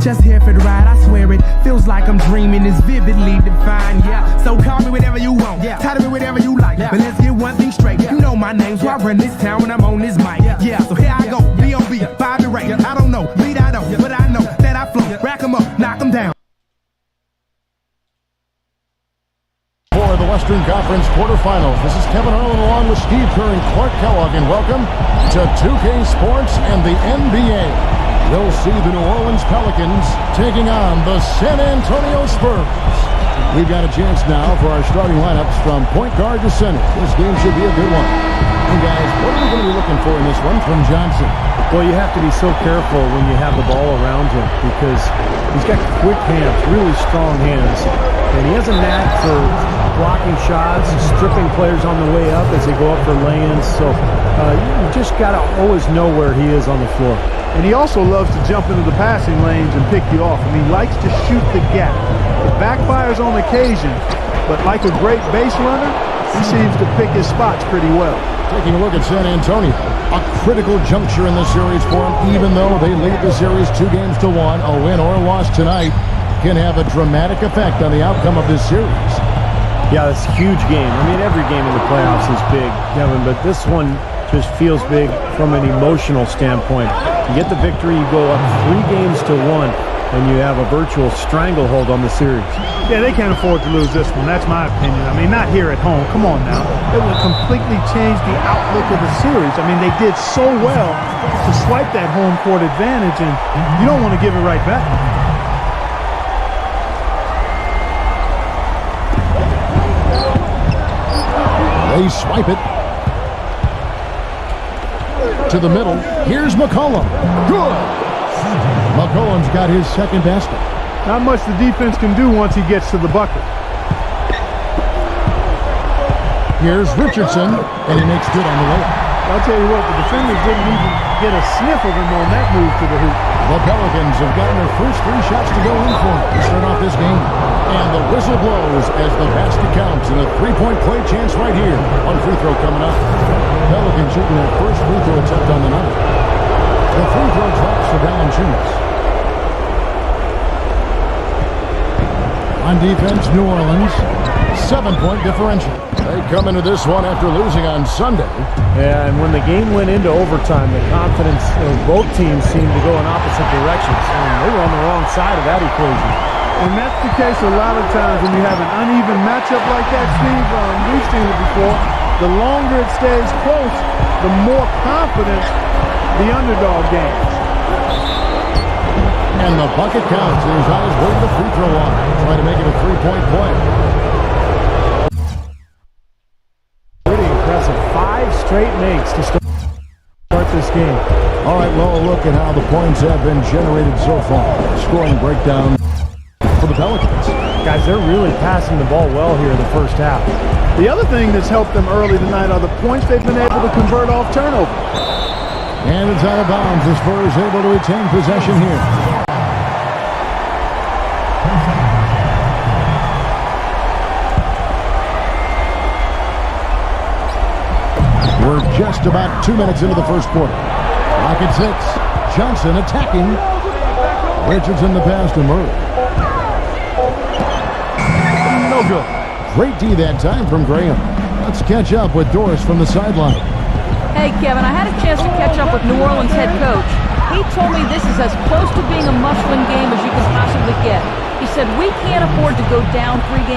Just here for the ride, I swear it feels like I'm dreaming. It's vividly defined, yeah. So call me whatever you want, title me whatever you like. But let's get one thing straight. You know my name, so I run this town when I'm on this mic. Yeah, so here I go, B.O.B., Bobby Ray. I don't know, lead I don't, but I know that I flow. Rack 'em up, knock 'em down. For the Western Conference quarterfinals, this is Kevin Harlan along with Steve Kerr and Clark Kellogg, and welcome to 2K Sports and the NBA. You'll see the New Orleans Pelicans taking on the San Antonio Spurs. We've got a chance now for our starting lineups from point guard to center. This game should be a good one. And guys, what are we going to be looking for in this one from Johnson? Well, you have to be so careful when you have the ball around him because he's got quick hands, really strong hands. And he has a knack for blocking shots, stripping players on the way up as they go up for lay-ins. So you just got to always know where he is on the floor. And he also loves to jump into the passing lanes and pick you off. I mean, he likes to shoot the gap. It backfires on occasion, but like a great base runner, he seems to pick his spots pretty well. Taking a look at San Antonio, a critical juncture in the series for them, even though they lead the series 2-1. A win or a loss tonight can have a dramatic effect on the outcome of this series. Yeah, it's a huge game. I mean, every game in the playoffs is big, Kevin, but this one just feels big from an emotional standpoint. You get the victory, you go up 3-1, and you have a virtual stranglehold on the series. Yeah, they can't afford to lose this one. That's my opinion. I mean, not here at home. Come on now. It would completely change the outlook of the series. I mean, they did so well to swipe that home court advantage, and you don't want to give it right back. They swipe it to the middle. Here's McCollum. Good. McCollum's got his second basket. Not much the defense can do once he gets to the bucket. Here's Richardson, and he makes good on the layup. I'll tell you what, the defenders didn't even get a sniff of him on that move to the hoop. The Pelicans have gotten their first 3 shots to go in for to start off this game. And the whistle blows as the basket counts, and a 3-point play chance right here. One free throw coming up. Pelicans shooting their first free throw attempt on the night. The free throw drops for Valanciunas. On defense, New Orleans, 7-point differential. They come into this one after losing on Sunday. Yeah, and when the game went into overtime, the confidence of both teams seemed to go in opposite directions. And they were on the wrong side of that equation. And that's the case a lot of times when you have an uneven matchup like that, Steve. We've seen it before. The longer it stays close, the more confidence the underdog gains. And the bucket counts. Here's on his way to the free throw line, trying to make it a 3-point play. Pretty impressive. 5 straight makes to start this game. All right, well, look at how the points have been generated so far. Scoring breakdown for the Pelicans. Guys, they're really passing the ball well here in the first half. The other thing that's helped them early tonight are the points they've been able to convert off turnover. And it's out of bounds. The Spurs able to retain possession here. We're just about 2 minutes into the first quarter. Rockets 6. Johnson attacking. Richardson the pass to Murray. No good. Great D that time from Graham. Let's catch up with Doris from the sideline. Hey, Kevin, I had a chance to catch up with New Orleans head coach. He told me this is as close to being a must-win game as you can possibly get. He said, we can't afford to go down 3-1.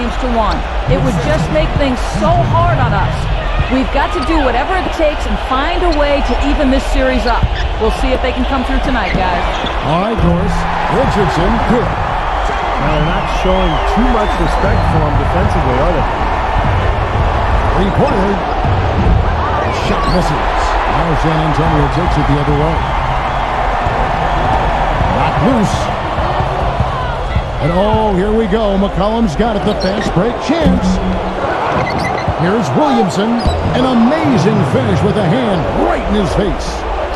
It would just make things so hard on us. We've got to do whatever it takes and find a way to even this series up. We'll see if they can come through tonight, guys. All right, Doris. Richardson, good. Now, they're not showing too much respect for him defensively, are they? 3-pointer. Shot misses. Now San Antonio takes it the other way. Knocked loose. And oh, here we go. McCollum's got it. The fast break chance. Here's Williamson. An amazing finish with a hand right in his face.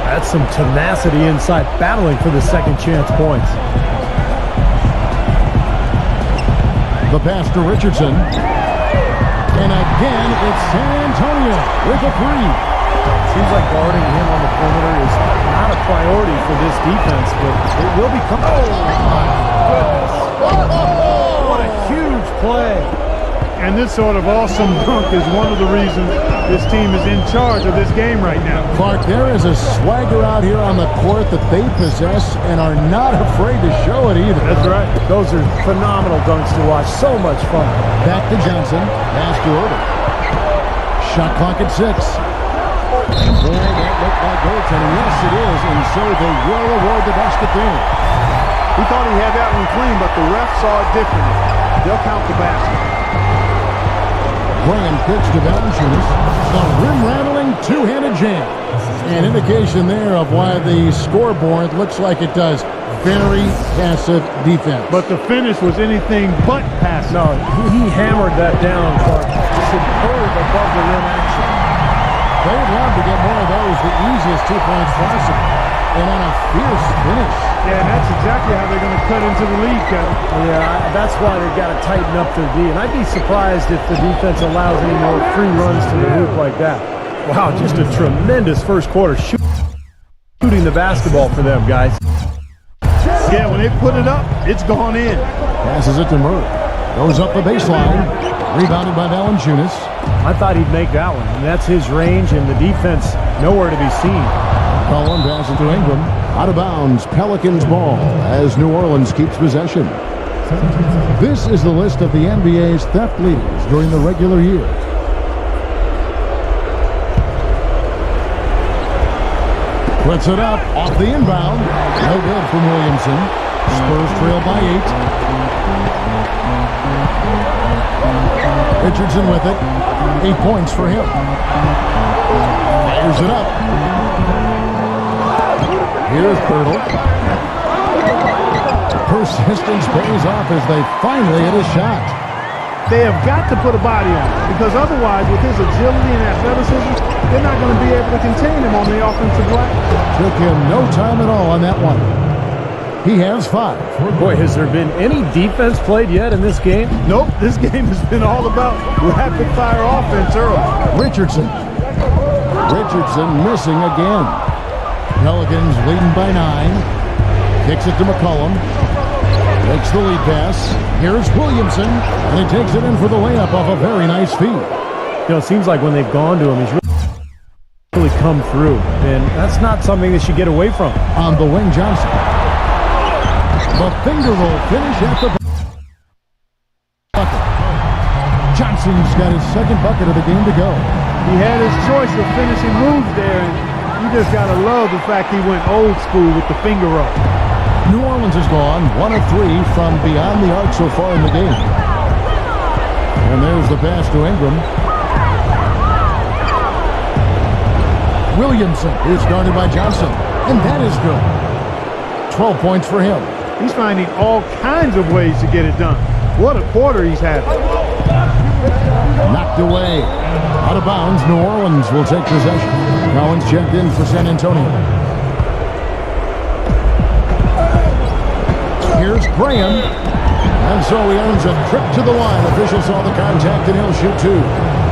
That's some tenacity inside, battling for the second chance points. The pass to Richardson. And again, it's San Antonio with a 3. Seems like guarding him on the perimeter is not a priority for this defense, but it will become. Oh, my play. And this sort of awesome dunk is one of the reasons this team is in charge of this game right now. Clark, there is a swagger out here on the court that they possess and are not afraid to show it either. That's right. Those are phenomenal dunks to watch. So much fun. Back to Johnson. Pass to Irving. Shot clock at 6. And boy, that looked like goaltending. Yes, it is. And so they will award the basket there. He thought he had that one clean, but the ref saw it differently. They'll count the basket. Graham pitch to Valanciunas. The rim-rattling two-handed jam. An indication there of why the scoreboard looks like it does. Very passive defense. But the finish was anything but passive. No, he hammered that down, Clark. Superb above the rim action. They would love to get more of those, the easiest 2 points possible. And on a fierce finish. Yeah, and that's exactly how they're going to cut into the lead, Kevin. Yeah, that's why they've got to tighten up their D. And I'd be surprised if the defense allows any more free runs to the hoop like that. Wow, just a tremendous first quarter shooting the basketball for them, guys. Yeah, when they put it up, it's gone in. Passes it to Murray. Goes up the baseline. Rebounded by Valanciunas. I thought he'd make that one. And that's his range, and the defense nowhere to be seen. Collin passes to Ingram. Out of bounds, Pelicans ball as New Orleans keeps possession. This is the list of the NBA's theft leaders during the regular year. Puts it up off the inbound. No good from Williamson. Spurs trail by 8. Richardson with it. 8 points for him. Fires it up. Here's Pirtle. Persistence pays off as they finally hit a shot. They have got to put a body on it, because otherwise, with his agility and athleticism, they're not going to be able to contain him on the offensive glass. Took him no time at all on that one. He has 5. Boy, has there been any defense played yet in this game? Nope, this game has been all about rapid-fire offense early. Richardson missing again. Pelicans leading by 9. Kicks it to McCollum. Takes the lead pass. Here's Williamson, and he takes it in for the layup off a very nice feed. You know, it seems like when they've gone to him, he's really come through, and that's not something they should get away from. On the wing, Johnson. The finger roll finish at the bucket. Johnson's got his second bucket of the game to go. He had his choice of finishing moves there, and you just got to love the fact he went old school with the finger roll. New Orleans has gone 1 of 3 from beyond the arc so far in the game. And there's the pass to Ingram. Williamson is guarded by Johnson, and that is good. 12 points for him. He's finding all kinds of ways to get it done. What a quarter he's having. Knocked away. Out of bounds, New Orleans will take possession. Collins checked in for San Antonio. Here's Graham. And so he earns a trip to the line. Officials saw the contact and he'll shoot 2.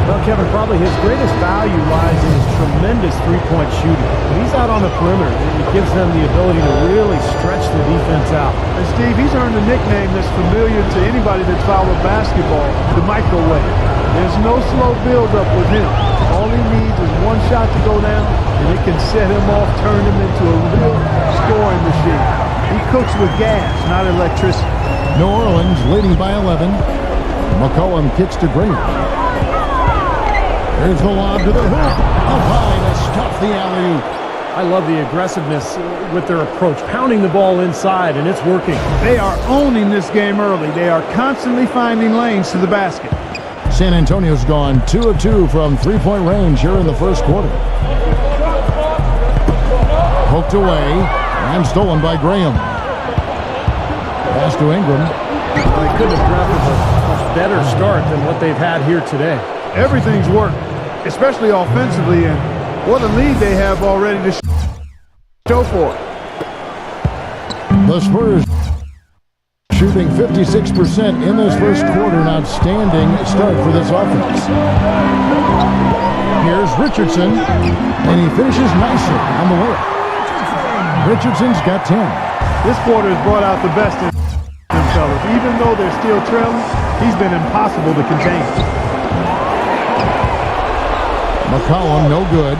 Well, Kevin, probably his greatest value lies in his tremendous three-point shooting. When he's out on the perimeter, it gives them the ability to really stretch the defense out. And Steve, he's earned a nickname that's familiar to anybody that's followed basketball, the microwave. There's no slow build-up with him. All he needs is one shot to go down, and it can set him off, turn him into a real scoring machine. He cooks with gas, not electricity. New Orleans leading by 11. McCollum kicks to Graham. Here's the lob to the hoop. Up high to stuff the alley-oop. I love the aggressiveness with their approach, pounding the ball inside, and it's working. They are owning this game early. They are constantly finding lanes to the basket. San Antonio's gone 2 of 2 from three-point range here in the first quarter. Poked away and stolen by Graham. Pass to Ingram. Well, they couldn't have drafted a better start than what they've had here today. Everything's worked, especially offensively, and what a lead they have already to show for it. The Spurs shooting 56% in this first quarter. An outstanding start for this offense. Here's Richardson, and he finishes nicely on the layup. Richardson's got 10. This quarter has brought out the best in fellas. Even though they're still trailing, he's been impossible to contain. McCollum, no good.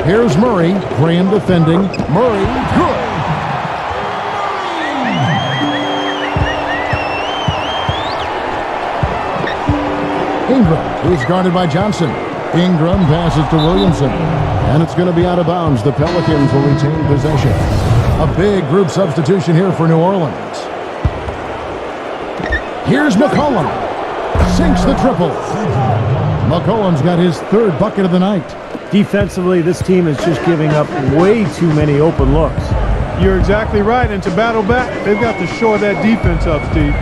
Here's Murray. Graham defending. Murray, good. Ingram, he's guarded by Johnson. Ingram passes to Williamson. And it's going to be out of bounds. The Pelicans will retain possession. A big group substitution here for New Orleans. Here's McCollum. Sinks the triple. McCollum's got his third bucket of the night. Defensively, this team is just giving up way too many open looks. You're exactly right. And to battle back, they've got to shore that defense up, Steve.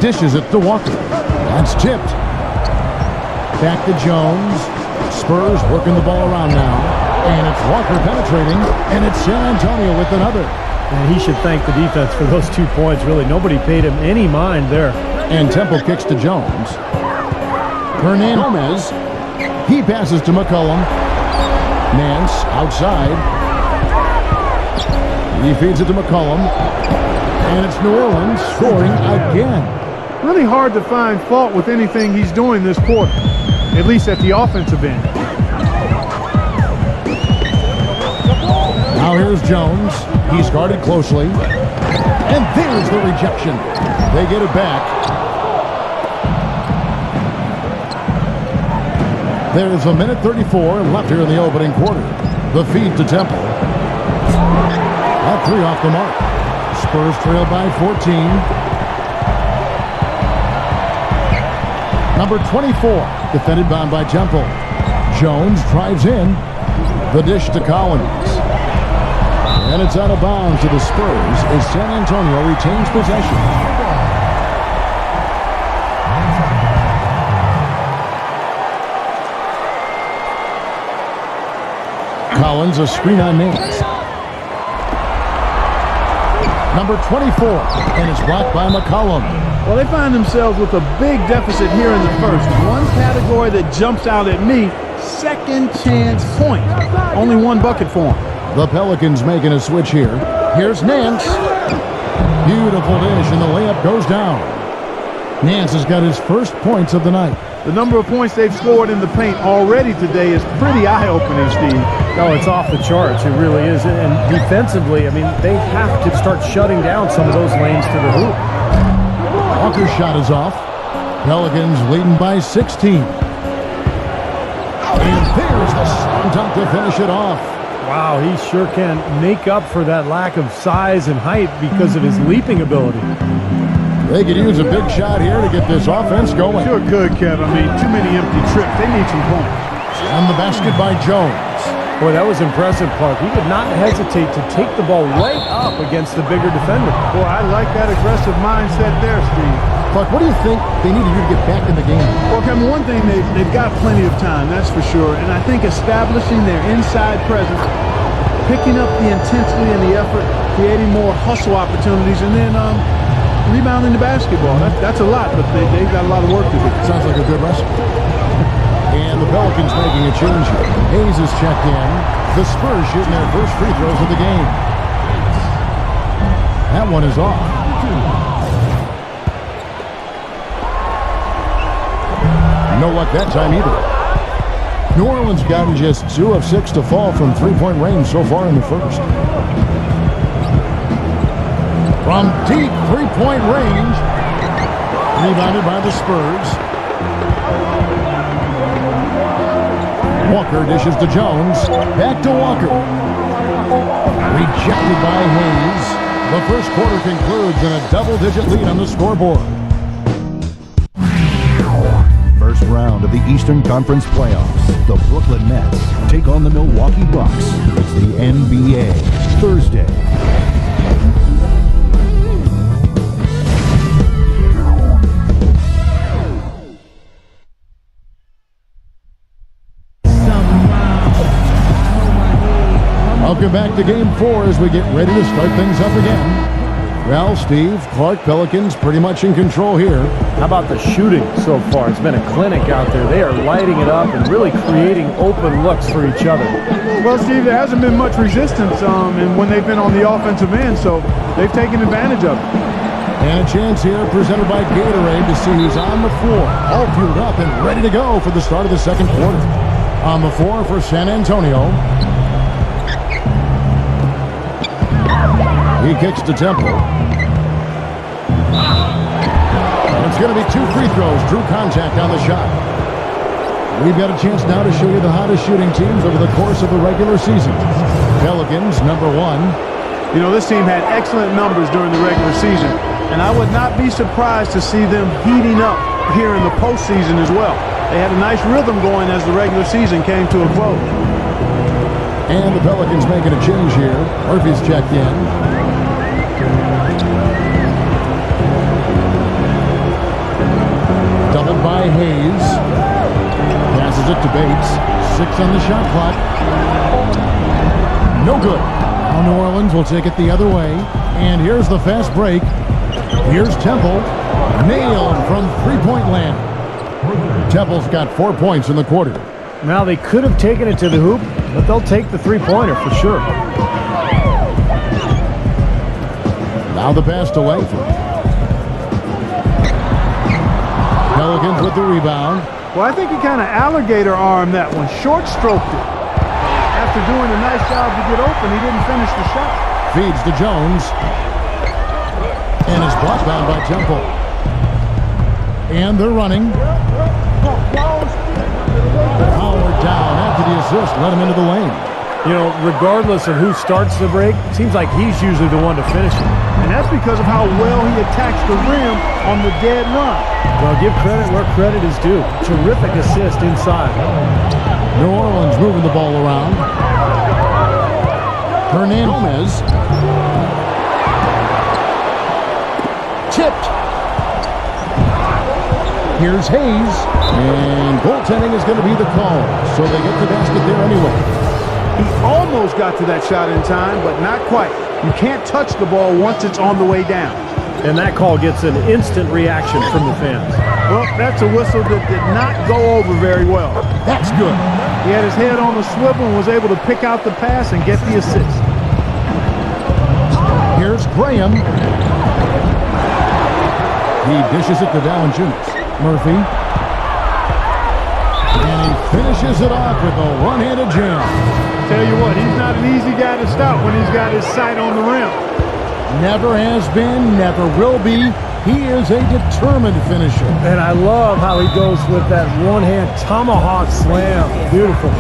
Dishes it to Walker. That's tipped. Back to Jones. Spurs working the ball around now. And it's Walker penetrating. And it's San Antonio with another. And he should thank the defense for those 2 points. Really, nobody paid him any mind there. And Temple kicks to Jones. Hernandez. He passes to McCollum. Nance outside. He feeds it to McCollum. And it's New Orleans scoring again. Really hard to find fault with anything he's doing this quarter, at least at the offensive end. Now here's Jones. He's guarded closely. And there's the rejection. They get it back. There's a minute 34 left here in the opening quarter. The feed to Temple. That three off the mark. Spurs trail by 14. Number 24, defended by Temple. Jones drives in. The dish to Collins. And it's out of bounds to the Spurs as San Antonio retains possession. Collins, a screen on Nance. Number 24, and it's blocked by McCollum. Well, they find themselves with a big deficit here in the first. One category that jumps out at me, second chance points. Only one bucket for them. The Pelicans making a switch here. Here's Nance. Beautiful dish, and the layup goes down. Nance has got his first points of the night. The number of points they've scored in the paint already today is pretty eye-opening, Steve. Oh, it's off the charts. It really is. And defensively, I mean, they have to start shutting down some of those lanes to the hoop. Walker's shot is off. Pelicans leading by 16. And there's the slam dunk to finish it off. Wow, he sure can make up for that lack of size and height because of his leaping ability. They could use a big shot here to get this offense going. Sure could, Kev. I mean, too many empty trips. They need some points. On the basket by Jones. Boy, that was impressive, Clark. He did not hesitate to take the ball right up against the bigger defender. Boy, I like that aggressive mindset there, Steve. Clark, what do you think they need to do to get back in the game? Well, Kevin, one thing, they've got plenty of time, that's for sure. And I think establishing their inside presence, picking up the intensity and the effort, creating more hustle opportunities, and then rebounding the basketball. That's a lot, but they've got a lot of work to do. Sounds like a good recipe. And the Pelicans making a change here. Hayes is checked in. The Spurs shooting their first free throws of the game. That one is off. No luck that time either. New Orleans gotten just 2 of 6 to fall from three-point range so far in the first. From deep three-point range. Rebounded by the Spurs. Walker dishes to Jones. Back to Walker. Rejected by Hayes. The first quarter concludes in a double-digit lead on the scoreboard. First round of the Eastern Conference playoffs. The Brooklyn Nets take on the Milwaukee Bucks. It's the NBA. Thursday. Welcome back to Game 4 as we get ready to start things up again. Well, Steve, Clark Pelicans pretty much in control here. How about the shooting so far? It's been a clinic out there. They are lighting it up and really creating open looks for each other. Well, Steve, there hasn't been much resistance and when they've been on the offensive end, so they've taken advantage of it. And a chance here presented by Gatorade to see who's on the floor. All fueled up and ready to go for the start of the second quarter. On the floor for San Antonio. He kicks to Temple. And it's going to be 2 free throws. Drew contact on the shot. We've got a chance now to show you the hottest shooting teams over the course of the regular season. Pelicans, number 1. You know, this team had excellent numbers during the regular season, and I would not be surprised to see them heating up here in the postseason as well. They had a nice rhythm going as the regular season came to a close. And the Pelicans making a change here. Murphy's checked in. Doubled by Hayes. Passes it to Bates. 6 on the shot clock. No good. Now New Orleans will take it the other way. And here's the fast break. Here's Temple. Nailed from three-point land. Temple's got 4 points in the quarter. Now they could have taken it to the hoop, but they'll take the three-pointer for sure. Now the pass to Langford. Pelicans with the rebound. Well, I think he kind of alligator armed that one, short stroked it. After doing a nice job to get open, he didn't finish the shot. Feeds to Jones. And it's blocked down by Temple. And they're running. Howard down after the assist. Let him into the lane. You know, regardless of who starts the break, it seems like he's usually the one to finish it. And that's because of how well he attacks the rim on the dead run. Well, give credit where credit is due. Terrific assist inside. New Orleans moving the ball around. Hernandez. Tipped. Here's Hayes. And goaltending is going to be the call. So they get the basket there anyway. He almost got to that shot in time, but not quite. You can't touch the ball once it's on the way down. And that call gets an instant reaction from the fans. Well, that's a whistle that did not go over very well. That's good. He had his head on the swivel and was able to pick out the pass and get the assist. Here's Graham. He dishes it to Valanciunas. Murphy. And he finishes it off with a one-handed jam. Tell you what, he's not an easy guy to stop when he's got his sight on the rim. Never has been, never will be. He is a determined finisher. And I love how he goes with that one-hand tomahawk slam. Beautiful.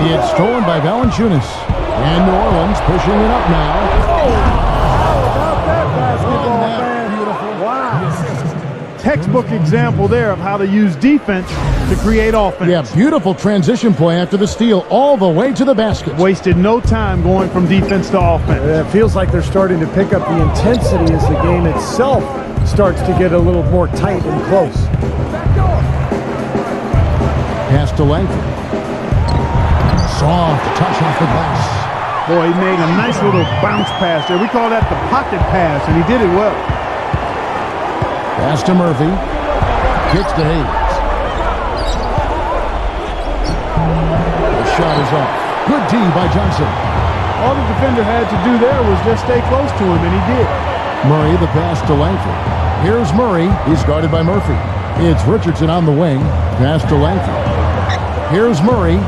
It's stolen by Valanciunas. And New Orleans pushing it up now. Textbook example there of how to use defense to create offense. Yeah, beautiful transition play after the steal all the way to the basket. Wasted no time going from defense to offense. It feels like they're starting to pick up the intensity as the game itself starts to get a little more tight and close. Pass to Langford. Soft touch off the glass. Boy, he made a nice little bounce pass there. We call that the pocket pass, and he did it well. Pass to Murphy. Kicks to Hayes. The shot is off. Good D by Johnson. All the defender had to do there was just stay close to him, and he did. Murray, the pass to Langford. Here's Murray. He's guarded by Murphy. It's Richardson on the wing. Pass to Langford. Here's Murray.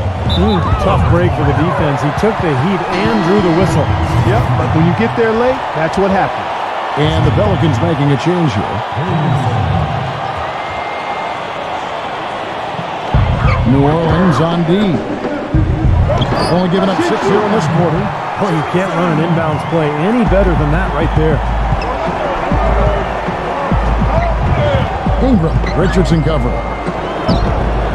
Tough break for the defense. He took the heat and drew the whistle. Yep, but when you get there late, that's what happens. And the Pelicans making a change here. New Orleans on D. Only giving up 6 here in this quarter. Boy, you can't run an inbounds play any better than that right there. Ingram. Richardson cover.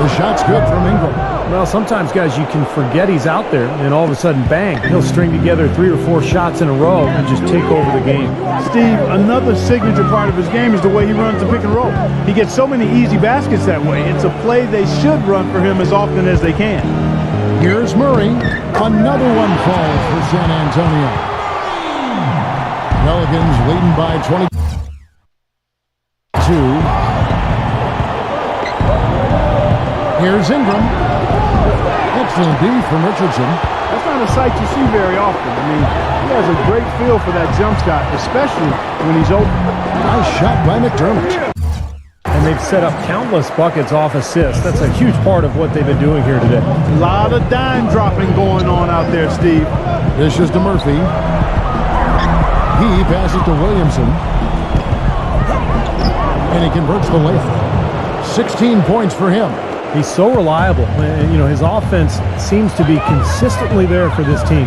The shot's good from Ingram. Well, sometimes, guys, you can forget he's out there, and all of a sudden, bang, he'll string together 3 or 4 shots in a row and just take over the game. Steve, another signature part of his game is the way he runs the pick and roll. He gets so many easy baskets that way. It's a play they should run for him as often as they can. Here's Murray. Another one falls for San Antonio. Pelicans leading by 22. Here's Ingram. Excellent D from Richardson. That's not a sight you see very often. I mean, he has a great feel for that jump shot, especially when he's open. Nice shot by McDermott. And they've set up countless buckets off assists. That's a huge part of what they've been doing here today. A lot of dime dropping going on out there, Steve. This is to Murphy. He passes to Williamson. And he converts the layup. 16 points for him. He's so reliable. And, you know, his offense seems to be consistently there for this team.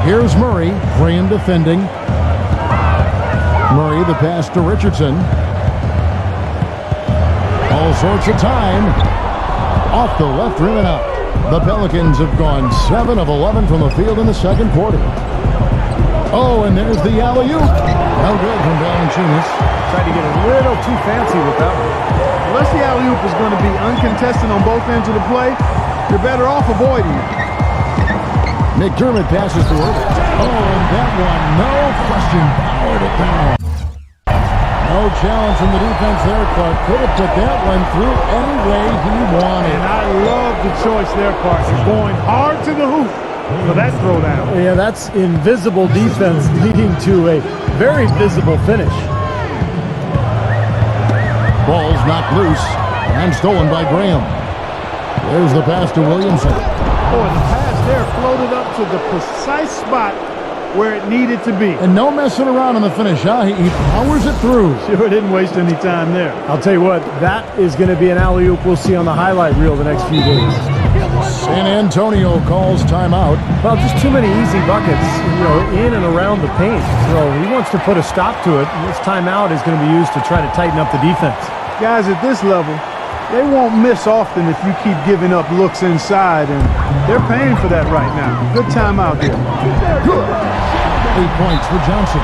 Here's Murray. Graham defending. Murray, the pass to Richardson. All sorts of time. Off the left rim and out. The Pelicans have gone 7 of 11 from the field in the second quarter. Oh, and there's the alley-oop. No good from Valanciunas. Tried to get a little too fancy with that one. Unless the alley-oop is going to be uncontested on both ends of the play, you're better off avoiding it. McDermott passes to work. Oh, and that one, no question, powered it down. No challenge from the defense there. Clark could have put that one through any way he wanted. And I love the choice there, partner. Going hard to the hoop for that throwdown. Yeah, that's invisible defense leading to a very visible finish. Ball's knocked loose and stolen by Graham. There's the pass to Williamson. Boy, the pass there floated up to the precise spot where it needed to be. And no messing around on the finish, huh? He powers it through. Sure didn't waste any time there. I'll tell you what, that is going to be an alley-oop we'll see on the highlight reel the next few days. San Antonio calls timeout. Well, just too many easy buckets, you know, in and around the paint. So he wants to put a stop to it. And this timeout is going to be used to try to tighten up the defense. Guys, at this level, they won't miss often if you keep giving up looks inside, and they're paying for that right now. Good timeout here. Good. 8 points for Johnson.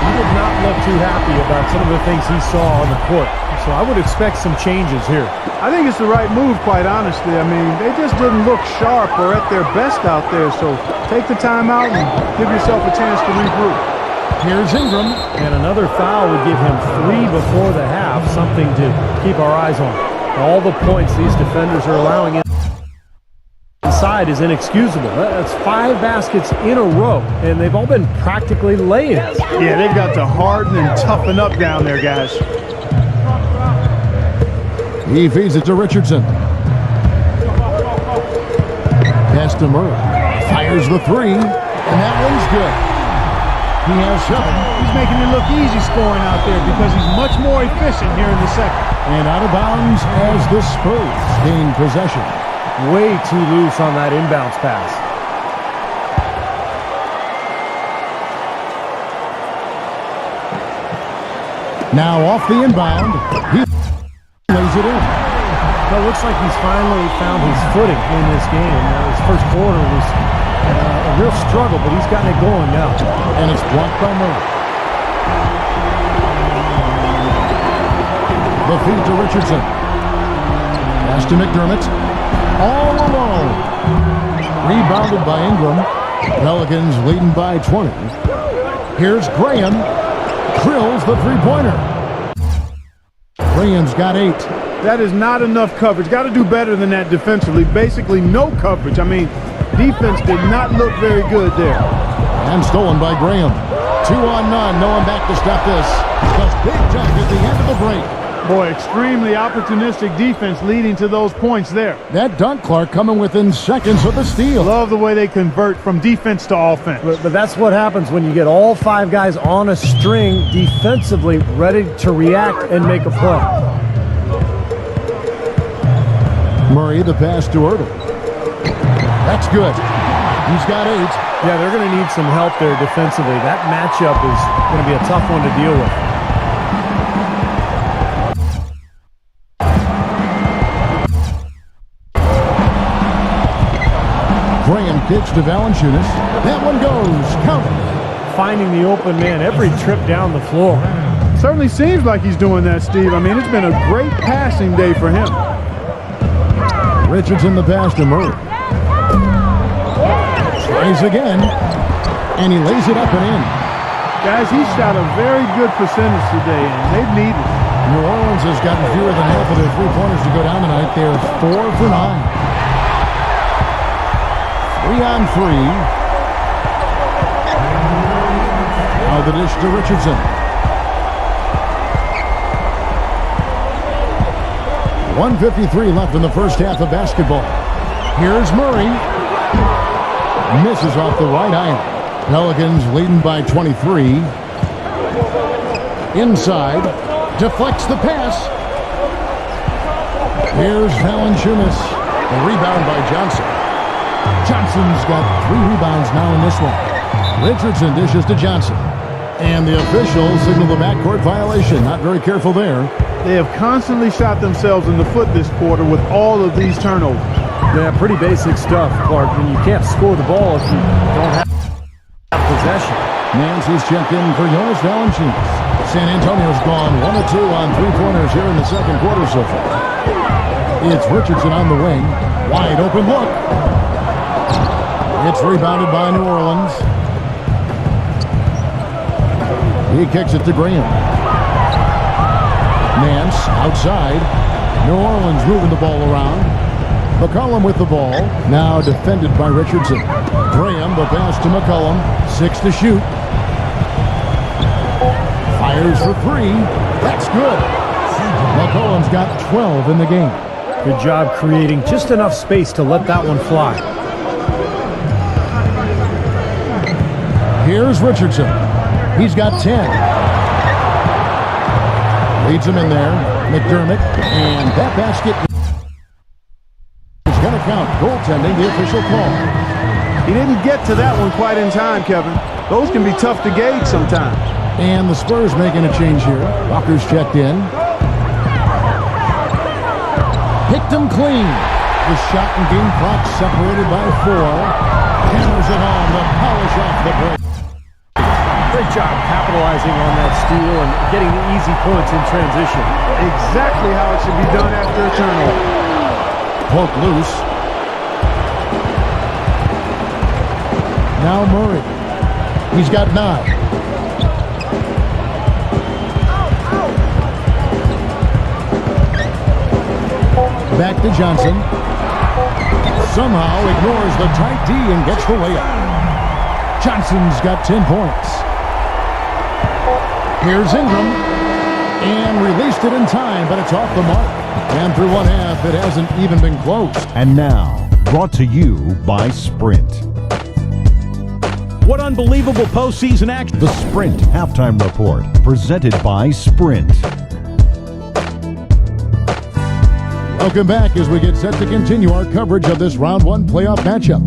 He did not look too happy about some of the things he saw on the court. So I would expect some changes here. I think it's the right move, quite honestly. I mean, they just didn't look sharp or at their best out there. So take the timeout and give yourself a chance to regroup. Here's Ingram. And another foul would give him 3 before the half, something to keep our eyes on. All the points these defenders are allowing inside is inexcusable. That's 5 baskets in a row, and they've all been practically lay-ins. Yeah, they've got to harden and toughen up down there, guys. He feeds it to Richardson. Pass to Murray. Fires the 3, and that one's good. He has 7. He's making it look easy scoring out there because he's much more efficient here in the second. And out of bounds as the Spurs gain possession. Way too loose on that inbounds pass. Now off the inbound. He lays it in. Well, it looks like he's finally found his footing in this game. His first quarter was a real struggle, but he's gotten it going now. And it's blocked by Murray. The feed to Richardson. Pass to McDermott. All alone. Rebounded by Ingram. Pelicans leading by 20. Here's Graham. Drills the three-pointer. Graham's got 8. That is not enough coverage. Got to do better than that defensively. Basically no coverage. I mean, defense did not look very good there. And stolen by Graham. 2 on none. No one back to stop this. The big dunk at the end of the break. Boy, extremely opportunistic defense leading to those points there. That dunk, Clark, coming within seconds of the steal. Love the way they convert from defense to offense. But that's what happens when you get all 5 guys on a string defensively ready to react and make a play. Murray, the pass to Ertl. That's good. He's got 8. Yeah, they're going to need some help there defensively. That matchup is going to be a tough one to deal with. Graham kicks to Valanciunas. That one goes. Count it. Finding the open man every trip down the floor. Certainly seems like he's doing that, Steve. I mean, it's been a great passing day for him. Richardson the pass to Murray. Tries again, and he lays it up and in. Guys, he shot a very good percentage today, and they've needed it. New Orleans has gotten fewer than half of their three-pointers to go down tonight. They're 4 for 9. 3 on 3. Now the dish to Richardson. 1:53 left in the first half of basketball. Here's Murray. Misses off the right iron. Pelicans leading by 23. Inside. Deflects the pass. Here's Valanciunas. A rebound by Johnson. Johnson's got 3 rebounds now in this one. Richardson dishes to Johnson. And the officials signal the backcourt violation. Not very careful there. They have constantly shot themselves in the foot this quarter with all of these turnovers. Yeah, pretty basic stuff, Clark. And you can't score the ball if you don't have possession. Nancy's checked in for Jonas Valanciunas. San Antonio's gone 1 of 2 on three-pointers here in the second quarter so far. It's Richardson on the wing. Wide open look. It's rebounded by New Orleans. He kicks it to Graham. Nance outside. New Orleans moving the ball around. McCollum with the ball. Now defended by Richardson. Graham, the pass to McCollum. 6 to shoot. Fires for 3. That's good. McCollum's got 12 in the game. Good job creating just enough space to let that one fly. Here's Richardson. He's got 10. Leads him in there. McDermott. And that basket is going to count. Goaltending, the official call. He didn't get to that one quite in time, Kevin. Those can be tough to gauge sometimes. And the Spurs making a change here. Walker's checked in. Picked him clean. The shot and game clock separated by 4. Hammers it home to polish off the break. Great job capitalizing on that steal and getting the easy points in transition. Exactly how it should be done after a turnover. Poke loose. Now Murray. He's got 9. Back to Johnson. Somehow ignores the tight D and gets the layup. Johnson's got 10 points. Here's Ingram. And released it in time, but it's off the mark. And through one half, it hasn't even been close. And now, brought to you by Sprint. What unbelievable postseason action. The Sprint Halftime Report, presented by Sprint. Welcome back as we get set to continue our coverage of this Round 1 playoff matchup.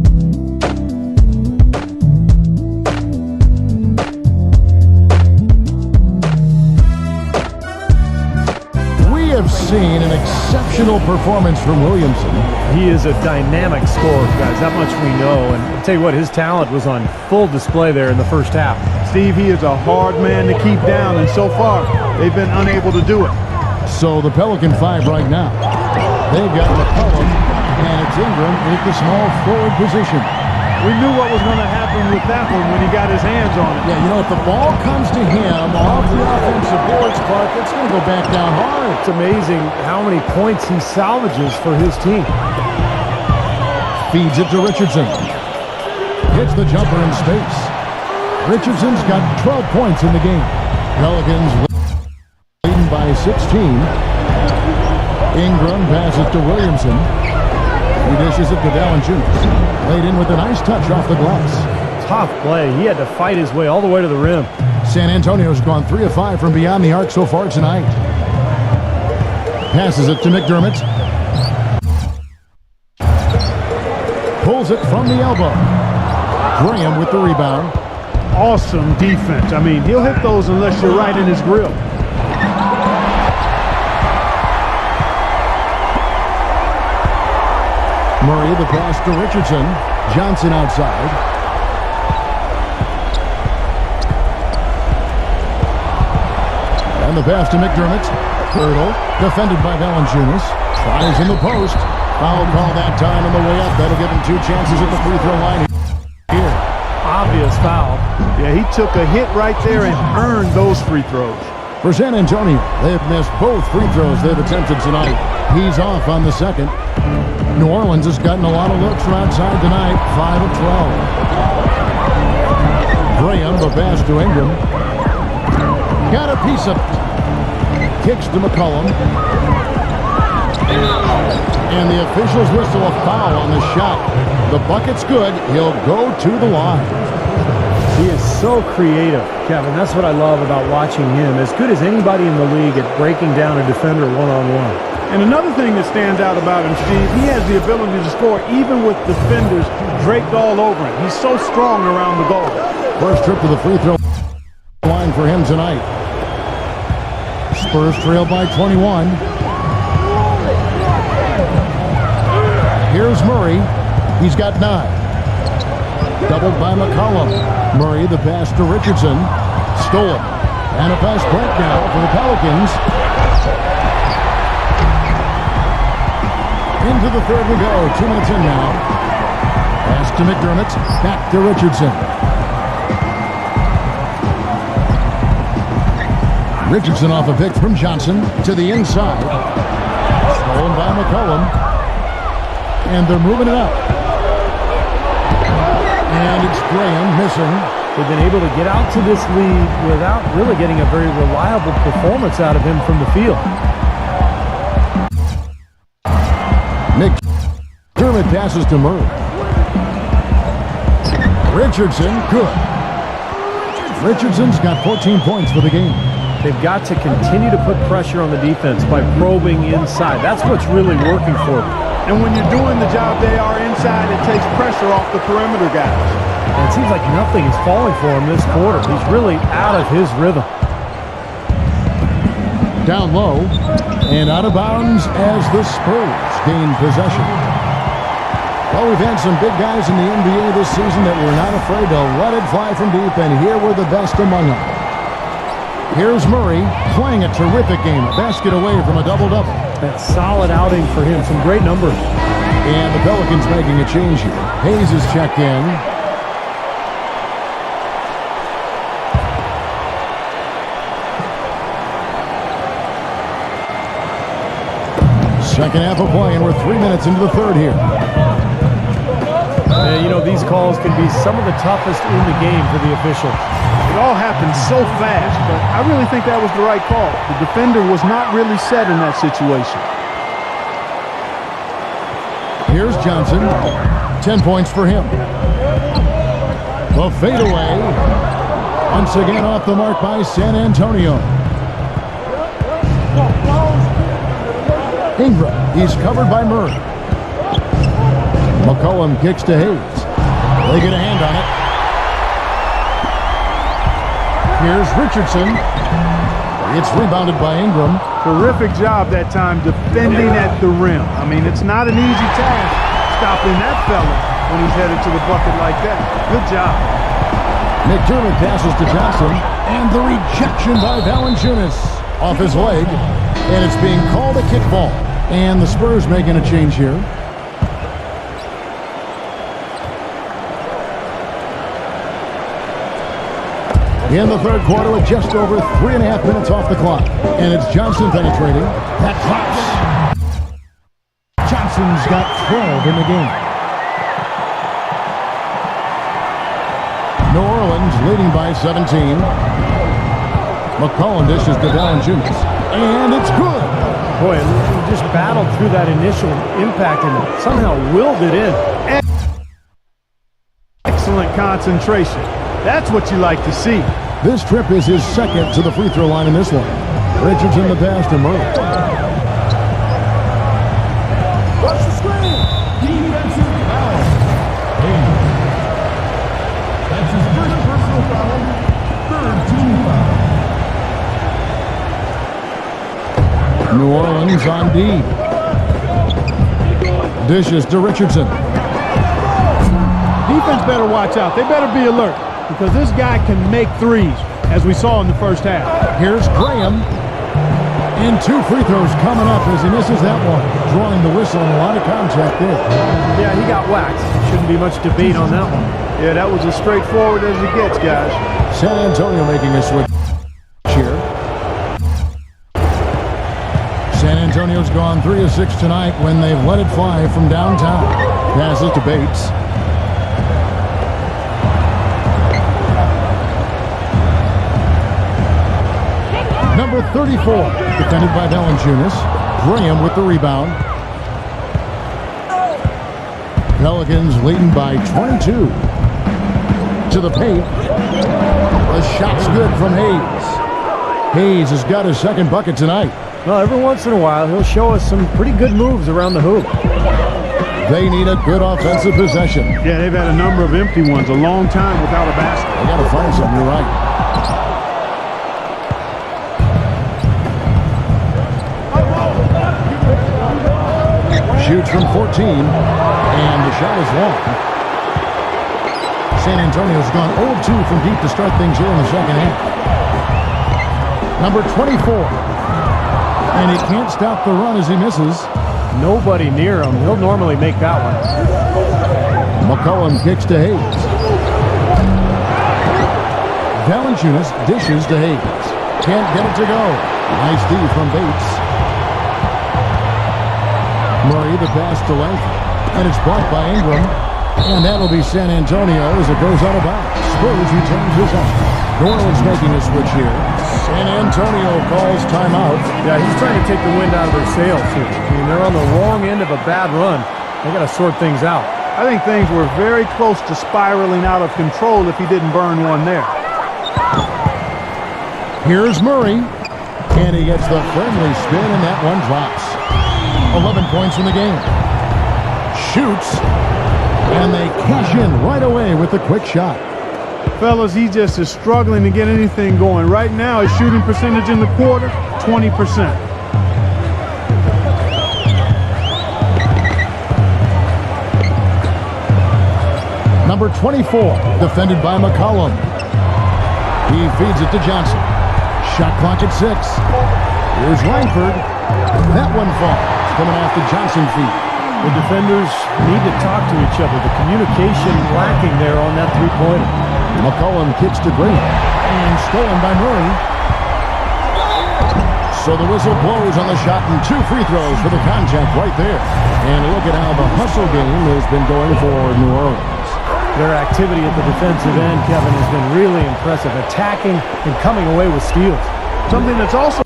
We have seen an exceptional performance from Williamson. He is a dynamic scorer, guys. That much we know. And I'll tell you what, his talent was on full display there in the first half. Steve, he is a hard man to keep down, and so far, they've been unable to do it. So the Pelican 5 right now. They've got McCollum, and it's Ingram in the small forward position. We knew what was going to happen with that one when he got his hands on it. Yeah, you know, if the ball comes to him off the offensive boards, Clark, it's going to go back down hard. It's amazing how many points he salvages for his team. Feeds it to Richardson. Hits the jumper in space. Richardson's got 12 points in the game. Pelicans leading by 16. Ingram passes to Williamson. He dishes it to Valanciunas. Laid in with a nice touch off the glass. Tough play. He had to fight his way all the way to the rim. San Antonio's gone 3 of 5 from beyond the arc so far tonight. Passes it to McDermott. Pulls it from the elbow. Graham with the rebound. Awesome defense. I mean, he'll hit those unless you're right in his grill. Murray, the pass to Richardson. Johnson outside. And the pass to McDermott. Hurdle, defended by Valanciunas. Fires in the post. Foul call that time on the way up. That'll give him 2 chances at the free throw line here. Obvious foul. Yeah, he took a hit right there and earned those free throws. For San Antonio, they've missed both free throws they've attempted tonight. He's off on the second. New Orleans has gotten a lot of looks from outside tonight, 5 of 12. Graham, the pass to Ingram. Got a piece of it. Kicks to McCollum. And the officials whistle a foul on the shot. The bucket's good. He'll go to the line. He is so creative, Kevin. That's what I love about watching him. As good as anybody in the league at breaking down a defender one-on-one. And another thing that stands out about him, Steve, he has the ability to score even with defenders draped all over him. He's so strong around the goal. First trip to the free throw line for him tonight. Spurs trail by 21. Here's Murray. He's got 9. Doubled by McCollum. Murray, the pass to Richardson. Stolen. And a fast break now for the Pelicans. Into the third we go. 2 minutes in now. Pass to McDermott. Back to Richardson. Richardson off a pick from Johnson to the inside. Stolen by McCollum. And they're moving it up. And it's Graham missing. They've been able to get out to this lead without really getting a very reliable performance out of him from the field. McDermott passes to Murray. Richardson, good. Richardson's got 14 points for the game. They've got to continue to put pressure on the defense by probing inside. That's what's really working for them. And when you're doing the job they are inside, it takes pressure off the perimeter guys. And it seems like nothing is falling for him this quarter. He's really out of his rhythm. Down low and out of bounds as the Spurs gain possession. Well, we've had some big guys in the NBA this season that were not afraid to let it fly from deep, and here were the best among them. Here's Murray playing a terrific game. A basket away from a double-double. That solid outing for him. Some great numbers. And the Pelicans making a change here. Hayes is checked in. Second half of play, and we're 3 minutes into the third here. You know, these calls can be some of the toughest in the game for the officials. It all happened so fast, but I really think that was the right call. The defender was not really set in that situation. Here's Johnson. 10 points for him. The fadeaway. Once again off the mark by San Antonio. Ingram. He's covered by Murray. McCollum kicks to Hayes. They get a hand on it. Here's Richardson. It's rebounded by Ingram. Terrific job that time defending at the rim. I mean, it's not an easy task stopping that fella when he's headed to the bucket like that. Good job. McDermott passes to Johnson. And the rejection by Valanciunas off his leg. And it's being called a kickball. And the Spurs making a change here. In the third quarter with just over 3.5 minutes off the clock. And it's Johnson penetrating. That drops. Johnson's got 12 in the game. New Orleans leading by 17. McCollum dishes to Valanciunas. And it's good. Boy, he just battled through that initial impact and somehow willed it in. Excellent concentration. That's what you like to see. This trip is his second to the free throw line in this one. Richardson the pass to Murray. Rush the screen. Defensive foul. is on D. Dishes to Richardson. Defense better watch out. They better be alert because this guy can make threes, as we saw in the first half. Here's Graham. And 2 free throws coming up as he misses that one. Drawing the whistle and a lot of contact there. Yeah, he got waxed. Shouldn't be much debate on that one. Yeah, that was as straightforward as it gets, guys. San Antonio making a switch here. San Antonio's gone 3 of 6 tonight when they've let it fly from downtown. Passes to Bates. Number 34, defended by Valanciunas. Graham with the rebound. Pelicans leading by 22. To the paint. The shot's good from Hayes. Hayes has got his second bucket tonight. Well, every once in a while, he'll show us some pretty good moves around the hoop. They need a good offensive possession. Yeah, they've had a number of empty ones, a long time without a basket. They got to find something, you're right. Shoots from 14, and the shot is long. San Antonio's gone 0-2 from deep to start things here in the second half. Number 24, and he can't stop the run as he misses. Nobody near him. He'll normally make that one. McCollum kicks to Hayes. Valanciunas dishes to Hayes. Can't get it to go. Nice D from Bates. Murray, the pass to Langford, and it's blocked by Ingram, and that'll be San Antonio as it goes out of bounds. Spurs returns his own. New Orleans making a switch here. San Antonio calls timeout. Yeah, he's trying to take the wind out of their sails here. I mean, they're on the wrong end of a bad run. They got to sort things out. I think things were very close to spiraling out of control if he didn't burn one there. Here's Murray, and he gets the friendly spin, and that one drops. 11 points in the game. Shoots, and they cash in right away with the quick shot. Fellas, he just is struggling to get anything going. Right now, his shooting percentage in the quarter, 20%. Number 24, defended by McCollum. He feeds it to Johnson. Shot clock at 6. Here's Langford. That one falls. Coming off the Johnson feet. The defenders need to talk to each other. The communication lacking there on that three-pointer. McCollum kicks to Graham, and stolen by Murray. So the whistle blows on the shot, and 2 free throws for the contact right there. And look at how the hustle game has been going for New Orleans. Their activity at the defensive end, Kevin, has been really impressive, attacking and coming away with steals. Something that's also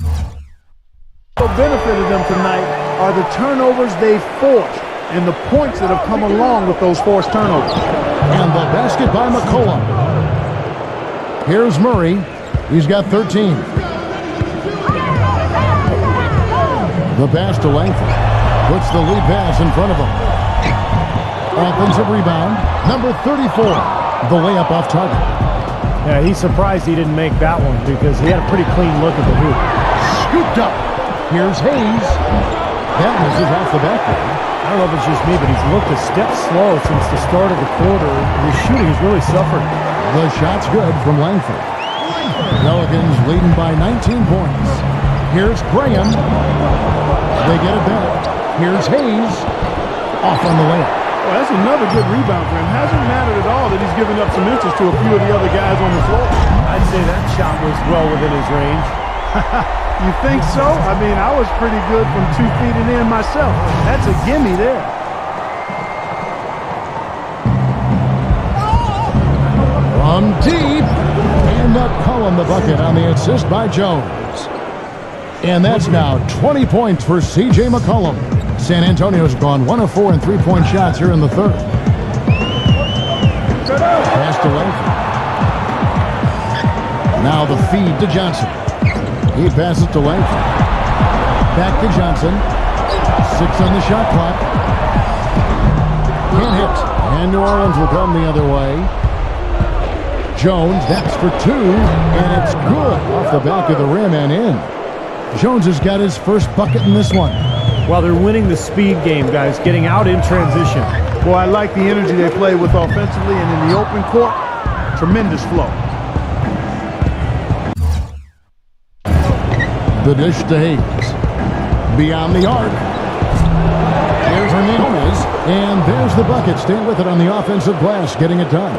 benefited them tonight are the turnovers they've forced and the points that have come along with those forced turnovers. And the basket by McCollum. Here's Murray. He's got 13. The pass to Langford. Puts the lead pass in front of him. Offensive rebound. Number 34. The layup off target. Yeah, he's surprised he didn't make that one because he had a pretty clean look at the hoop. Scooped up. Here's Hayes. That misses off the backboard. I don't know if it's just me, but he's looked a step slow since the start of the quarter. His shooting has really suffered. The shot's good from Langford. Pelicans leading by 19 points. Here's Graham. They get it back. Here's Hayes. Off on the layup. Well, that's another good rebound for him. Hasn't mattered at all that he's given up some inches to a few of the other guys on the floor. I'd say that shot was well within his range. You think so? I mean, I was pretty good from 2 feet and in myself. That's a gimme there. From deep. And McCollum the bucket on the assist by Jones. And that's now 20 points for C.J. McCollum. San Antonio's gone 1 of 4 in 3-point shots here in the third. Pass to Langford. Now the feed to Johnson. He passes to Langford. Back to Johnson. 6 on the shot clock. Can't hit. And New Orleans will come the other way. Jones, that's for 2. And it's good off the back of the rim and in. Jones has got his first bucket in this one. Well, they're winning the speed game, guys, getting out in transition. Boy, I like the energy they play with offensively, and in the open court, tremendous flow. The dish to Hayes. Beyond the arc. Here's Hernandez, and there's the bucket. Stay with it on the offensive glass, getting it done.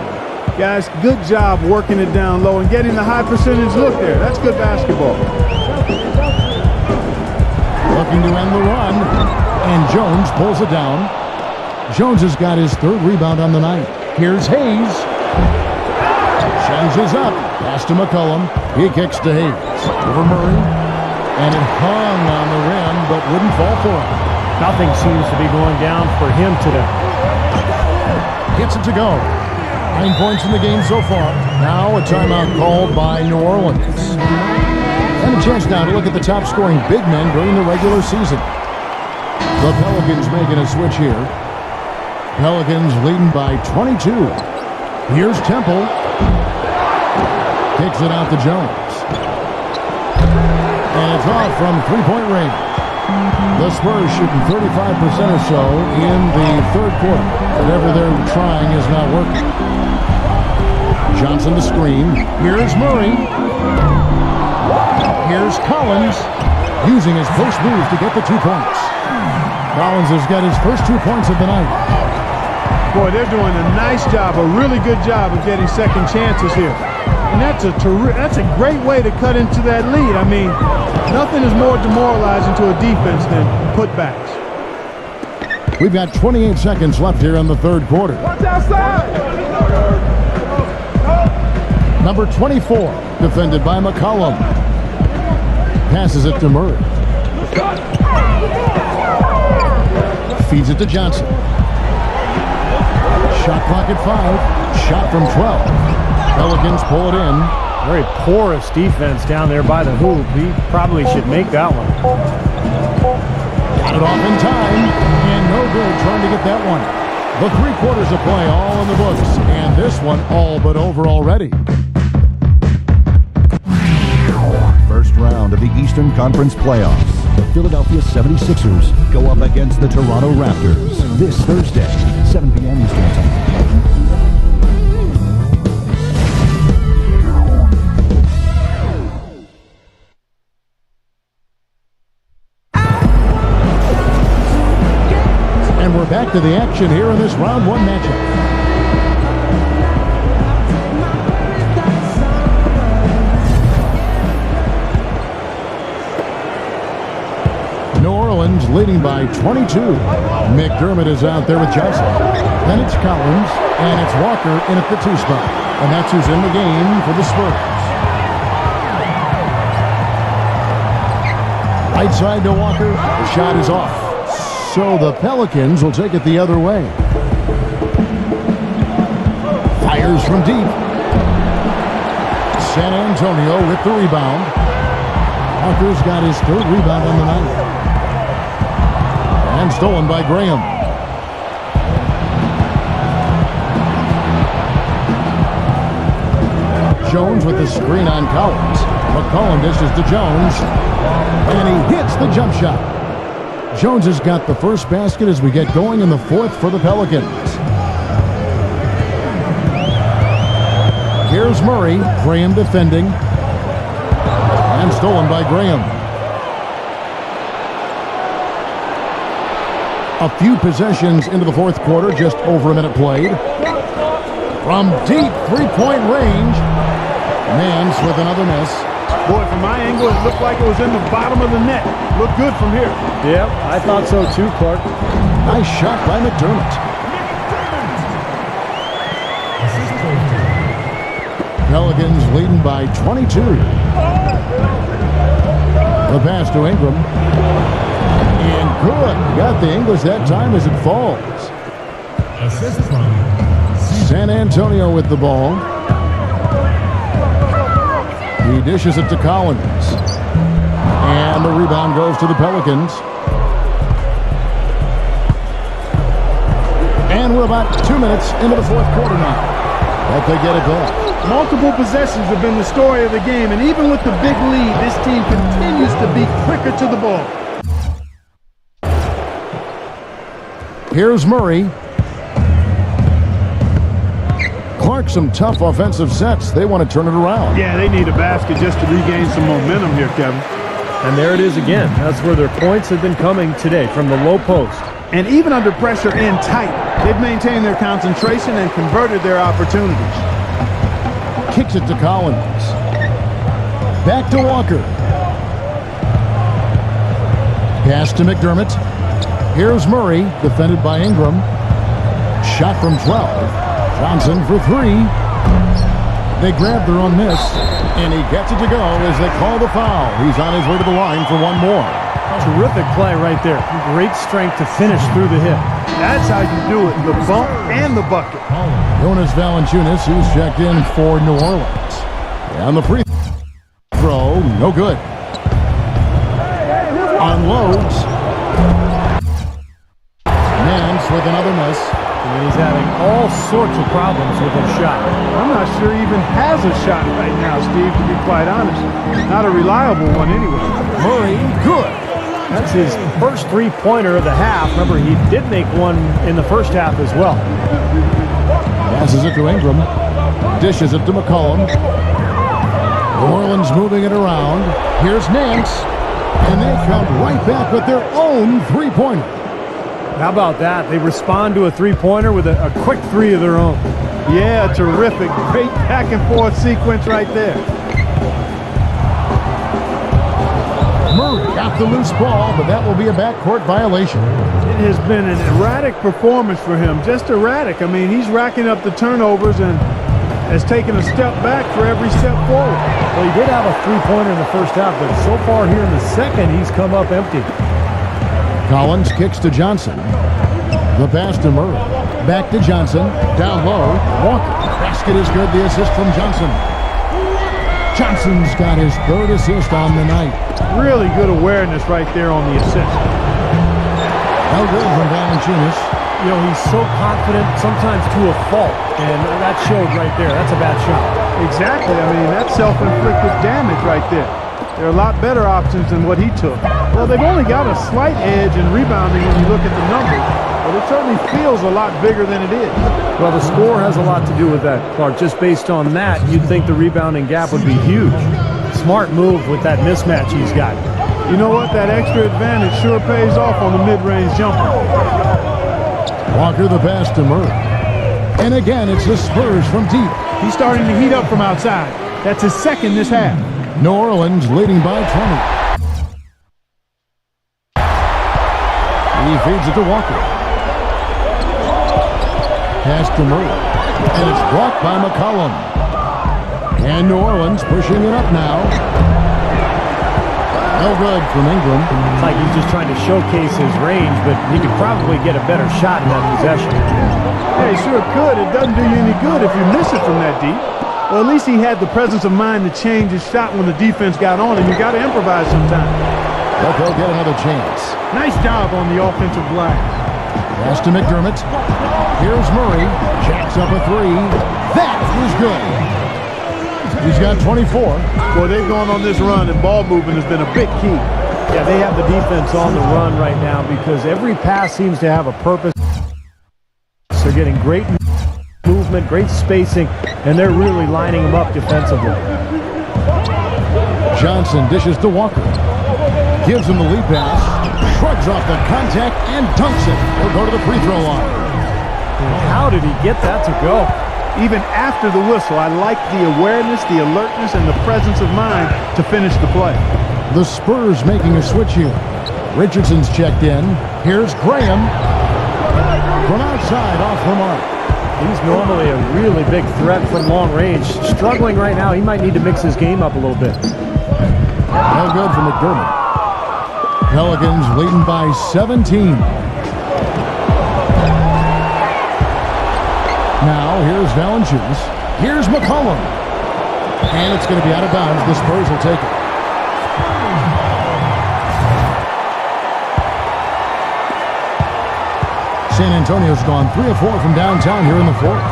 Guys, good job working it down low and getting the high percentage look there. That's good basketball. Looking to end the run, and Jones pulls it down. Jones has got his third rebound on the night. Here's Hayes. Changes up. Pass to McCollum. He kicks to Hayes. Over Murray. And it hung on the rim, but wouldn't fall for him. Nothing seems to be going down for him today. Gets it to go. 9 points in the game so far. Now a timeout called by New Orleans. And a chance now to look at the top scoring big men during the regular season. The Pelicans making a switch here. Pelicans leading by 22. Here's Temple. Kicks it out to Jones. And it's off from three-point range. The Spurs shooting 35% or so in the third quarter. Whatever they're trying is not working. Johnson the screen. Here's Murray. Here's Collins using his first move to get the 2 points. Collins has got his first 2 points of the night. Boy, they're doing a nice job, a really good job of getting second chances here. And that's a great way to cut into that lead. I mean, nothing is more demoralizing to a defense than putbacks. We've got 28 seconds left here in the third quarter. Watch outside! Number 24, defended by McCollum. Passes it to Murray. Feeds it to Johnson. Shot clock at 5. Shot from 12. Pelicans pull it in. Very porous defense down there by the hoop. He probably should make that one. Got it off in time. And no good trying to get that one. The 3 quarters of play all in the books. And this one all but over already. First round of the Eastern Conference playoffs. The Philadelphia 76ers go up against the Toronto Raptors this Thursday, 7 p.m. Eastern Time. And we're back to the action here in this round 1 matchup. New Orleans leading by 22. McDermott is out there with Johnson. Then it's Collins, and it's Walker in at the 2 spot. And that's who's in the game for the Spurs. Right side to Walker. The shot is off. So the Pelicans will take it the other way. Fires from deep. San Antonio with the rebound. Walker's got his 3rd rebound on the night. And stolen by Graham. Jones with the screen on Collins. McCollum dishes to Jones. And he hits the jump shot. Jones has got the first basket as we get going in the 4th for the Pelicans. Here's Murray. Graham defending. And stolen by Graham. A few possessions into the 4th quarter, just over a minute played. From deep 3-point range, Nance with another miss. Boy, from my angle, it looked like it was in the bottom of the net. Looked good from here. Yep, I thought so too, Clark. Nice shot by McDermott. Pelicans leading by 22. The pass to Ingram. And good. Got the English that time as it falls. San Antonio with the ball. He dishes it to Collins. And the rebound goes to the Pelicans. And we're about 2 minutes into the 4th quarter now. But they get it back. Multiple possessions have been the story of the game, and even with the big lead, this team continues to be quicker to the ball. Here's Murray. Clark, some tough offensive sets. They want to turn it around. Yeah, they need a basket just to regain some momentum here, Kevin. And there it is again. That's where their points have been coming today, from the low post. And even under pressure and tight, they've maintained their concentration and converted their opportunities. Kicks it to Collins. Back to Walker. Pass to McDermott. Here's Murray, defended by Ingram. Shot from 12. Johnson for 3. They grab their own miss, and he gets it to go as they call the foul. He's on his way to the line for one more. Terrific play right there. Great strength to finish through the hit. That's how you do it, the bump and the bucket. Jonas Valanciunas, who's checked in for New Orleans. And the free throw, no good. Unloads. Nance with another miss. And he's having all sorts of problems with his shot. I'm not sure he even has a shot right now, Steve, to be quite honest. Not a reliable one anyway. Murray, good. That's his first three-pointer of the half. Remember, he did make one in the first half as well. Passes it to Ingram. Dishes it to McCollum. New Orleans moving it around. Here's Nance. And they come right back with their own three-pointer. How about that? They respond to a three-pointer with a quick three of their own. Yeah, terrific. Great back-and-forth sequence right there. Murray got the loose ball, but that will be a backcourt violation. It has been an erratic performance for him. Just erratic. I mean, he's racking up the turnovers and has taken a step back for every step forward. Well, he did have a three-pointer in the first half, but so far here in the second, he's come up empty. Collins kicks to Johnson. The pass to Murray. Back to Johnson. Down low. Walker. Basket is good. The assist from Johnson. Johnson's got his third assist on the night. Really good awareness right there on the assist. No good from Valanciunas. You know, he's so confident, sometimes to a fault, and that showed right there. That's a bad shot. Exactly. I mean, that's self-inflicted damage right there. There are a lot better options than what he took. Well, they've only got a slight edge in rebounding when you look at the numbers, but it certainly feels a lot bigger than it is. Well, the score has a lot to do with that, Clark. Just based on that, you'd think the rebounding gap would be huge. Smart move with that mismatch he's got. You know what? That extra advantage sure pays off on the mid-range jumper. Walker the pass to Murray. And again, it's the Spurs from deep. He's starting to heat up from outside. That's his second this half. New Orleans leading by 20. He feeds it to Walker. Pass to Murray. And it's blocked by McCollum. And New Orleans pushing it up now. No good from Ingram. It's like he's just trying to showcase his range, but he could probably get a better shot in that possession. Yeah, he sure could. It doesn't do you any good if you miss it from that deep. Well, at least he had the presence of mind to change his shot when the defense got on him. You got to improvise sometimes. But they'll get another chance. Nice job on the offensive glass. Pass to McDermott. Here's Murray. Jacks up a three. That is good. He's got 24. Boy, they've gone on this run, and ball movement has been a big key. Yeah, they have the defense on the run right now because every pass seems to have a purpose. They're getting great movement, great spacing, and they're really lining them up defensively. Johnson dishes to Walker. Gives him the lead pass. Shrugs off the contact and dunks it. He'll go to the free throw line. And how did he get that to go? Even after the whistle, I like the awareness, the alertness, and the presence of mind to finish the play. The Spurs making a switch here. Richardson's checked in. Here's Graham. From outside, off the mark. He's normally a really big threat from long range. Struggling right now. He might need to mix his game up a little bit. No good for McDermott. Pelicans leading by 17. Now, here's Valanciunas. Here's McCollum. And it's going to be out of bounds. The Spurs will take it. San Antonio's gone 3 of 4 from downtown here in the fourth.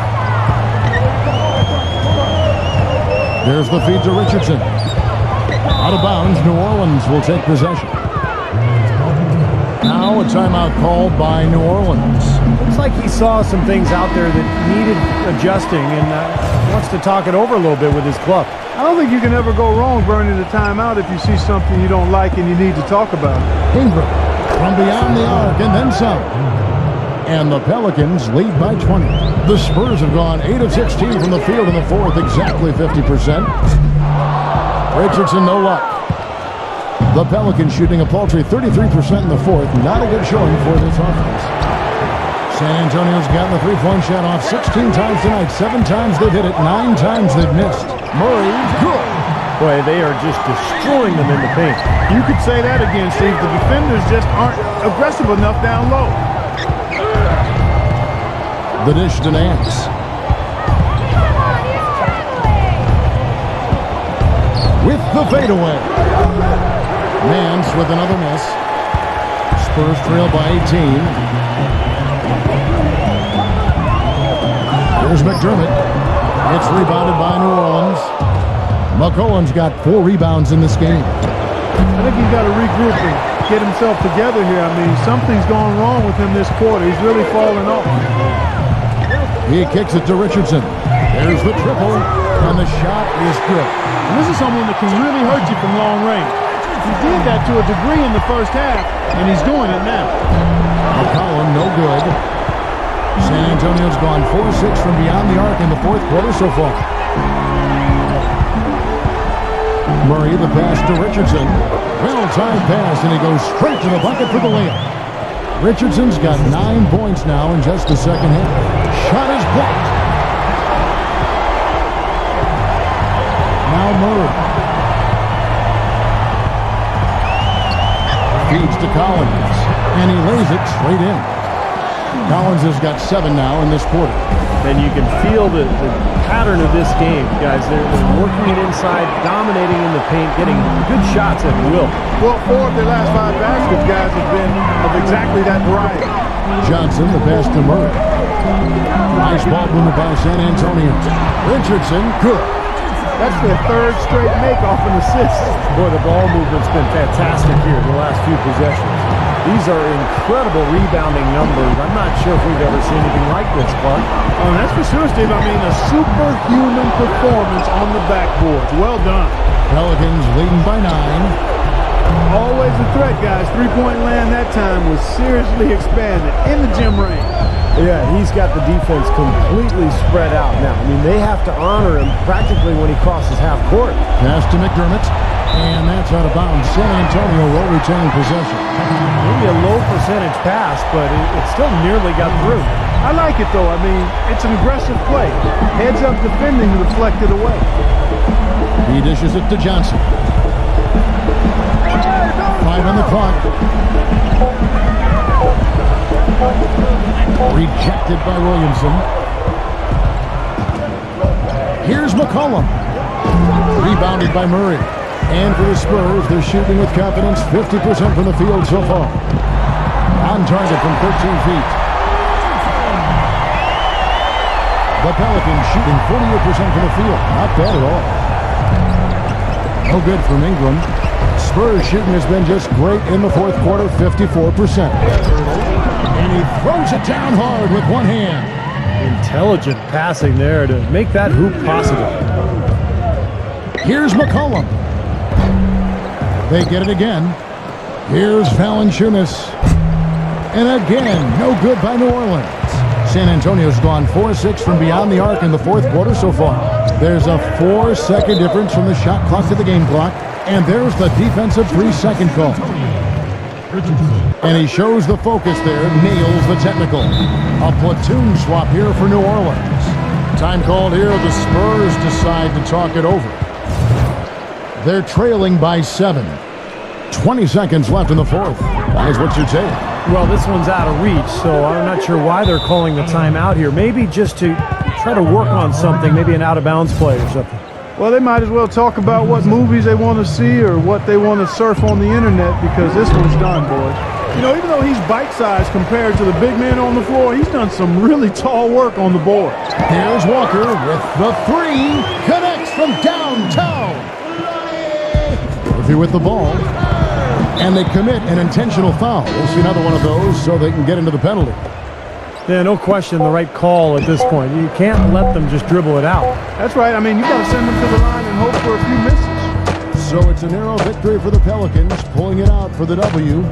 There's the feed to Richardson. Out of bounds, New Orleans will take possession. Now a timeout called by New Orleans. Looks like he saw some things out there that needed adjusting and wants to talk it over a little bit with his club. I don't think you can ever go wrong burning the timeout if you see something you don't like and you need to talk about it. Ingram from beyond the arc and then some. And the Pelicans lead by 20. The Spurs have gone 8 of 16 from the field in the fourth, exactly 50%. Richardson, no luck. The Pelicans shooting a paltry 33% in the fourth. Not a good showing for this offense. San Antonio's gotten the three-point shot off 16 times tonight. 7 times they've hit it, 9 times they've missed. Murray, good. Boy, they are just destroying them in the paint. You could say that again, Steve. The defenders just aren't aggressive enough down low. The dish to Nance. With the fadeaway. Nance with another miss. Spurs trail by 18. Here's McDermott. It's rebounded by New Orleans. McCollum's got 4 rebounds in this game. I think he's got to regroup and get himself together here. I mean, something's going wrong with him this quarter. He's really falling off. He kicks it to Richardson. There's the triple, and the shot is good. And this is someone that can really hurt you from long range. He did that to a degree in the first half, and he's doing it now. McCollum, no good. San Antonio's gone 4-6 from beyond the arc in the fourth quarter so far. Murray, the pass to Richardson. Well-timed pass, and he goes straight to the bucket for the layup. Richardson's got 9 points now in just the second half. Shot is blocked. Now Murray. Feeds to Collins, and he lays it straight in. Collins has got 7 now in this quarter. And you can feel the pattern of this game, guys. They're working it inside, dominating in the paint, getting good shots at will. Well, 4 of their last 5 baskets, guys, have been of exactly that variety. Johnson, the pass to Murray. Nice ball movement by San Antonio. Richardson, good. That's their 3rd straight make off an assist. Boy, the ball movement's been fantastic here the last few possessions. These are incredible rebounding numbers. I'm not sure if we've ever seen anything like this, Clark. Oh, that's for sure, Steve. I mean, a superhuman performance on the backboards. Well done. Pelicans leading by 9. Always a threat, guys. Three-point land that time was seriously expanded in the gym range. Yeah, he's got the defense completely spread out now. I mean, they have to honor him practically when he crosses half court. Pass to McDermott, and that's out of bounds. San Antonio will retain possession. Maybe a low percentage pass, but it still nearly got through. I like it, though. I mean, it's an aggressive play. Heads-up defending deflected away. He dishes it to Johnson. 5 on the clock. Rejected by Williamson. Here's McCollum. Rebounded by Murray. And for the Spurs, they're shooting with confidence, 50% from the field so far. On target from 13 feet. The Pelicans shooting 48% from the field. Not bad at all. No good from Ingram. Spurs shooting has been just great in the fourth quarter, 54%. And he throws it down hard with one hand. Intelligent passing there to make that hoop possible. Here's McCollum. They get it again. Here's Valanciunas. And again, no good by New Orleans. San Antonio's gone 4-6 from beyond the arc in the fourth quarter so far. There's a 4-second difference from the shot clock to the game clock. And there's the defensive 3-second call. And he shows the focus there, nails the technical. A platoon swap here for New Orleans. Time called here, the Spurs decide to talk it over. They're trailing by 7. 20 seconds left in the fourth. Guys, what's your take? Well, this one's out of reach, so I'm not sure why they're calling the timeout here. Maybe just to try to work on something, maybe an out-of-bounds play or something. Well, they might as well talk about what movies they want to see or what they want to surf on the internet, because this one's done, boys. You know, even though he's bite-sized compared to the big man on the floor, he's done some really tall work on the board. Here's Walker with the 3. Connects from downtown. Murphy with the ball. And they commit an intentional foul. We'll see another one of those so they can get into the penalty. Yeah, no question, the right call at this point. You can't let them just dribble it out. That's right. I mean, you got to send them to the line and hope for a few misses. So it's a narrow victory for the Pelicans, pulling it out for the W.